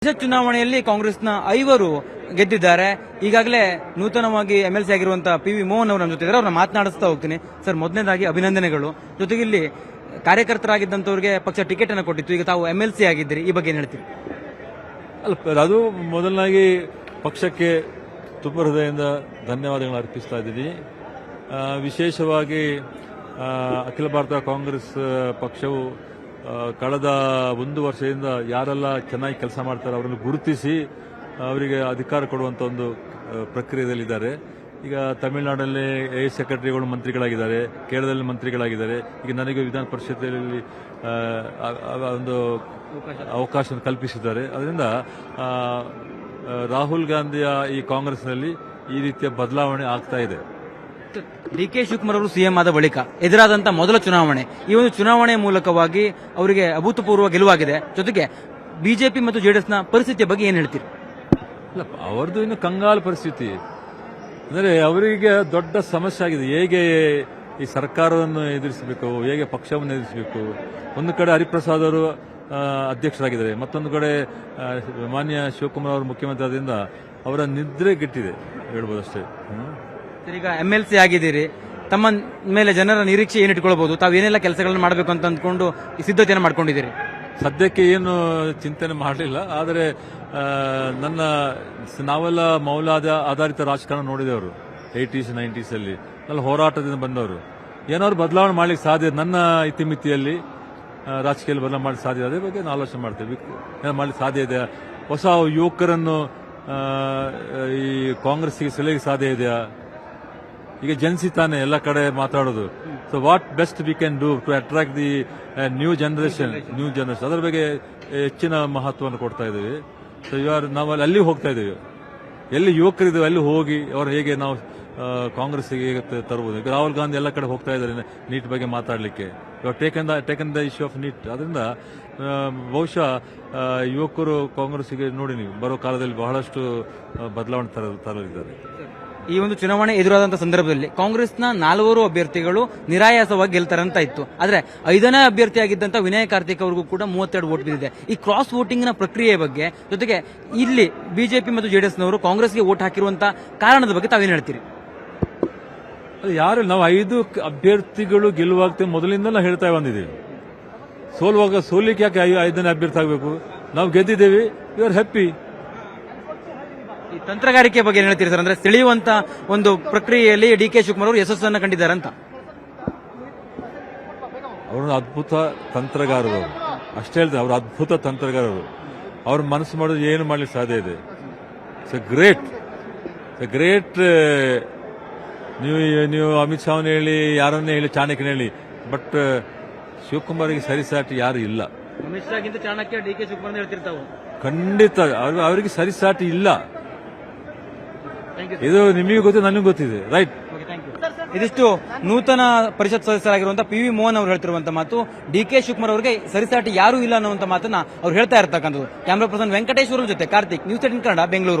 ಚುನಾವಣೆಯಲ್ಲಿ ಕಾಂಗ್ರೆಸ್ನ 5 ಗೆದ್ದಿದ್ದಾರೆ. ಈಗಾಗಲೇ ನೂತನವಾಗಿ ಎಂಎಲ್ಸಿ ಆಗಿರುವಂತಹ ಪಿ.ವಿ. ಮೋಹನ್ ಅವರು ನಮ್ಮ ಜೊತೆ ಇದ್ದಾರೆ. ಅವ್ರನ್ನ ಮಾತನಾಡಿಸ್ತಾ ಹೋಗ್ತೀನಿ. ಸರ್, ಮೊದಲನೇದಾಗಿ ಅಭಿನಂದನೆಗಳು. ಜೊತೆಗೆ ಇಲ್ಲಿ ಕಾರ್ಯಕರ್ತರಾಗಿದ್ದಂಥವ್ರಿಗೆ ಪಕ್ಷ ಟಿಕೆಟ್ ಅನ್ನು ಕೊಟ್ಟಿತ್ತು. ಈಗ ತಾವು ಎಂಎಲ್ಸಿ ಆಗಿದ್ದೀರಿ, ಈ ಬಗ್ಗೆ ಏನ್ ಹೇಳ್ತೀರಿ? ಅಲ್ಲ, ಅದು ಮೊದಲನಾಗಿ ಪಕ್ಷಕ್ಕೆ ತುಂಬ ಹೃದಯದಿಂದ ಧನ್ಯವಾದಗಳನ್ನು ಅರ್ಪಿಸ್ತಾ ಇದ್ದೀನಿ. ವಿಶೇಷವಾಗಿ ಅಖಿಲ ಭಾರತ ಕಾಂಗ್ರೆಸ್ ಪಕ್ಷವು ಕಳೆದ 1 ವರ್ಷದಿಂದ ಯಾರೆಲ್ಲ ಚೆನ್ನಾಗಿ ಕೆಲಸ ಮಾಡ್ತಾರೆ ಅವರನ್ನು ಗುರುತಿಸಿ ಅವರಿಗೆ ಅಧಿಕಾರ ಕೊಡುವಂಥ ಒಂದು ಪ್ರಕ್ರಿಯೆಯಲ್ಲಿದ್ದಾರೆ. ಈಗ ತಮಿಳುನಾಡಲ್ಲಿ ಎ ಸೆಕ್ರೆಟರಿಗಳು ಮಂತ್ರಿಗಳಾಗಿದ್ದಾರೆ, ಕೇರಳದಲ್ಲಿ ಮಂತ್ರಿಗಳಾಗಿದ್ದಾರೆ. ಈಗ ನನಗೆ ವಿಧಾನ ಪರಿಷತ್ತಲ್ಲಿ ಒಂದು ಅವಕಾಶ ಕಲ್ಪಿಸಿದ್ದಾರೆ. ಅದರಿಂದ ರಾಹುಲ್ ಗಾಂಧಿಯ ಈ ಕಾಂಗ್ರೆಸ್ನಲ್ಲಿ ಈ ರೀತಿಯ ಬದಲಾವಣೆ ಆಗ್ತಾ ಇದೆ. ಡಿ.ಕೆ. ಶಿವಕುಮಾರ್ ಅವರು ಸಿಎಂ ಆದ ಬಳಿಕ ಎದುರಾದಂತ ಮೊದಲ ಚುನಾವಣೆ. ಈ ಒಂದು ಚುನಾವಣೆ ಮೂಲಕವಾಗಿ ಅವರಿಗೆ ಅಭೂತಪೂರ್ವ ಗೆಲುವಾಗಿದೆ. ಜೊತೆಗೆ ಬಿಜೆಪಿ ಮತ್ತು ಜೆಡಿಎಸ್ನ ಪರಿಸ್ಥಿತಿಯ ಬಗ್ಗೆ ಏನ್ ಹೇಳ್ತೀರಿ? ಇಲ್ಲ, ಅವರದು ಇನ್ನು ಕಂಗಾಲು ಪರಿಸ್ಥಿತಿ. ಅಂದರೆ ಅವರಿಗೆ ದೊಡ್ಡ ಸಮಸ್ಯೆ ಆಗಿದೆ. ಹೇಗೆ ಈ ಸರ್ಕಾರವನ್ನು ಎದುರಿಸಬೇಕು, ಹೇಗೆ ಪಕ್ಷವನ್ನು ಎದುರಿಸಬೇಕು. ಒಂದು ಕಡೆ ಹರಿಪ್ರಸಾದ್ ಅವರು ಅಧ್ಯಕ್ಷರಾಗಿದ್ದಾರೆ, ಮತ್ತೊಂದು ಕಡೆ ಮಾನ್ಯ ಶಿವಕುಮಾರ್ ಅವರು ಮುಖ್ಯಮಂತ್ರಿ ಆದ್ರಿಂದ ಅವರ ನಿದ್ರೆ ಗೆಟ್ಟಿದೆ ಹೇಳ್ಬೋದು ಅಷ್ಟೇ. ಈಗ ಎಂಎಲ್ಸಿ ಆಗಿದ್ದೀರಿ, ತಮ್ಮ ಮೇಲೆ ಜನರ ನಿರೀಕ್ಷೆ ಏನು ಇಟ್ಕೊಳ್ಬಹುದು? ತಾವು ಏನೆಲ್ಲ ಕೆಲಸಗಳನ್ನು ಮಾಡಬೇಕು ಅಂತ ಅಂದ್ಕೊಂಡು ಈ ಸಿದ್ಧತೆಯನ್ನು ಮಾಡ್ಕೊಂಡಿದ್ದೀರಿ? ಸದ್ಯಕ್ಕೆ ಏನು ಚಿಂತನೆ ಮಾಡಲಿಲ್ಲ. ಆದರೆ ನಾವೆಲ್ಲ ಮೌಲ್ಯ ಆಧಾರಿತ ರಾಜಕಾರಣ ನೋಡಿದವರು 80s 90s ಅಲ್ಲಿ ಅಲ್ಲಿ ಹೋರಾಟದಿಂದ ಬಂದವರು. ಏನಾದ್ರು ಬದಲಾವಣೆ ಮಾಡ್ಲಿಕ್ಕೆ ಸಾಧ್ಯ, ನನ್ನ ಇತಿಮಿತಿಯಲ್ಲಿ ರಾಜಕೀಯ ಬದಲಾವಣೆ ಮಾಡಲಿಕ್ಕೆ ಸಾಧ್ಯ, ಅದೇ ಬಗ್ಗೆ ನಾವು ಆಲೋಚನೆ ಮಾಡ್ತೇವೆ. ಮಾಡ್ಲಿಕ್ಕೆ ಸಾಧ್ಯ ಇದೆ. ಹೊಸ ಯುವಕರನ್ನು ಈ ಕಾಂಗ್ರೆಸ್ಗೆ ಸೆಳೆಯಲಿಕ್ಕೆ ಸಾಧ್ಯ ಇದೆಯಾ? ಈಗ ಜನಿಸಿ ತಾನೆ ಎಲ್ಲ ಕಡೆ ಮಾತಾಡೋದು. So what best we can do to attract the new generation. ಅದರ ಬಗ್ಗೆ ಹೆಚ್ಚಿನ ಮಹತ್ವವನ್ನು ಕೊಡ್ತಾ ಇದ್ದೀವಿ. ಸೊ ನಾವು ಅಲ್ಲಿ ಹೋಗ್ತಾ ಇದ್ದೀವಿ. ಎಲ್ಲಿ ಯುವಕರಿದ್ದೀವಿ ಅಲ್ಲಿ ಹೋಗಿ ಅವರು ಹೇಗೆ ನಾವು ಕಾಂಗ್ರೆಸ್ಗೆ ಹೇಗೆ ತರಬಹುದು. ಈಗ ರಾಹುಲ್ ಗಾಂಧಿ ಎಲ್ಲ ಕಡೆ ಹೋಗ್ತಾ ಇದ್ದಾರೆ ನೀಟ್ ಬಗ್ಗೆ ಮಾತಾಡಲಿಕ್ಕೆ. ಇವಾಗ taken the issue of NEET. ಅದರಿಂದ ಬಹುಶಃ ಯುವಕರು ಕಾಂಗ್ರೆಸ್ಗೆ ನೋಡಿ ನೀವು ಬರೋ ಕಾಲದಲ್ಲಿ ಬಹಳಷ್ಟು ಬದಲಾವಣೆ ತರಲಿದ್ದಾರೆ. ಈ ಒಂದು ಚುನಾವಣೆ ಎದುರಾದಂತಹ ಸಂದರ್ಭದಲ್ಲಿ ಕಾಂಗ್ರೆಸ್ನ 4 ಅಭ್ಯರ್ಥಿಗಳು ನಿರಾಯಾಸವಾಗಿ ಗೆಲ್ತಾರೆ ಅಂತ ಇತ್ತು. ಆದ್ರೆ 5ನೇ ಅಭ್ಯರ್ಥಿಯಾಗಿದ್ದಂತ ವಿನಯ್ ಕಾರ್ತಿಕ್ ಅವರಿಗೂ ಕೂಡ 32 ವೋಟ್ ಬಿದ್ದಿದೆ. ಈ ಕ್ರಾಸ್ ವೋಟಿಂಗ್ ನ ಪ್ರಕ್ರಿಯೆ ಬಗ್ಗೆ, ಜೊತೆಗೆ ಇಲ್ಲಿ ಬಿಜೆಪಿ ಮತ್ತು ಜೆಡಿಎಸ್ನವರು ಕಾಂಗ್ರೆಸ್ಗೆ ವೋಟ್ ಹಾಕಿರುವಂತಹ ಕಾರಣದ ಬಗ್ಗೆ ತಾವೇನು ಹೇಳ್ತೀರಿ? ಯಾರು ನಾವು 5 ಅಭ್ಯರ್ಥಿಗಳು ಗೆಲ್ಲುವಾಗ್ತೇ ಮೊದಲಿಂದ ನಾವು ಹೇಳ್ತಾ ಬಂದಿದ್ದೀವಿ. ಸೋಲಿಕ್ಕೆ ಯಾಕೆ 5ನೇ ಅಭ್ಯರ್ಥಿ ಆಗಬೇಕು? ನಾವು ಗೆದ್ದಿದ್ದೇವೆ, ಯು ಆರ್ ಹ್ಯಾಪಿ. ಈ ತಂತ್ರಗಾರಿಕೆ ಬಗ್ಗೆ ಏನ್ ಹೇಳ್ತೀರಿ ಸರ್? ಅಂದ್ರೆ ಸೆಳೆಯುವಂತ ಒಂದು ಪ್ರಕ್ರಿಯೆಯಲ್ಲಿ ಡಿ.ಕೆ. ಶಿವಕುಮಾರ್ ಅವರು ಯಶಸ್ಸನ್ನು ಕಂಡಿದ್ದಾರೆ ಅಂತ. ಅವರು ಅದ್ಭುತ ತಂತ್ರಗಾರರು, ಅಷ್ಟೇ ಹೇಳ್ತಾರೆ. ಅವರು ಅದ್ಭುತ ತಂತ್ರಗಾರರು. ಅವ್ರ ಮನಸ್ಸು ಮಾಡೋದು ಏನು ಮಾಡ್ಲಿಕ್ಕೆ ಸಾಧ್ಯ ಇದೆ. ಗ್ರೇಟ್. ನೀವು ಅಮಿತ್ ಶಾ ಹೇಳಿ, ಯಾರನ್ನೇ ಹೇಳಿ, ಚಾಣಕ್ಯನ ಹೇಳಿ, ಬಟ್ ಶಿವಕುಮಾರ್ಗೆ ಸರಿಸಾಟಿ ಯಾರು ಇಲ್ಲ. ಅಮಿತ್ ಶಾಗಿಂತ ಚಾಣಕ್ಯ ಡಿ.ಕೆ. ಶಿವಕುಮಾರ್ ಹೇಳ್ತಿರ್ತಾವೆ. ಖಂಡಿತ ಅವರಿಗೆ ಸರಿಸಾಟಿ ಇಲ್ಲ. ಇದು ನಿಮಗೆ ಗೊತ್ತಿದೆ, ನನಗೆ ಗೊತ್ತಿದೆ. ರೈಟ್. ಇದಿಷ್ಟು ನೂತನ ಪರಿಷತ್ ಸದಸ್ಯರಾಗಿರುವಂತಹ ಪಿ.ವಿ. ಮೋಹನ್ ಅವರು ಹೇಳ್ತಿರುವಂತಹ ಮಾತು. ಡಿ.ಕೆ. ಶಿವಕುಮಾರ್ ಅವರಿಗೆ ಸರಿಸಾಟಿ ಯಾರೂ ಇಲ್ಲ ಅನ್ನುವಂತ ಮಾತನ್ನ ಅವ್ರು ಹೇಳ್ತಾ ಇರ್ತಕ್ಕಂಥದ್ದು. ಕ್ಯಾಮರಾ ಪರ್ಸನ್ ವೆಂಕಟೇಶ್ವರ ಜೊತೆ ಕಾರ್ತಿಕ್, ನ್ಯೂಸ್ 18 ಕನ್ನಡ, ಬೆಂಗಳೂರು.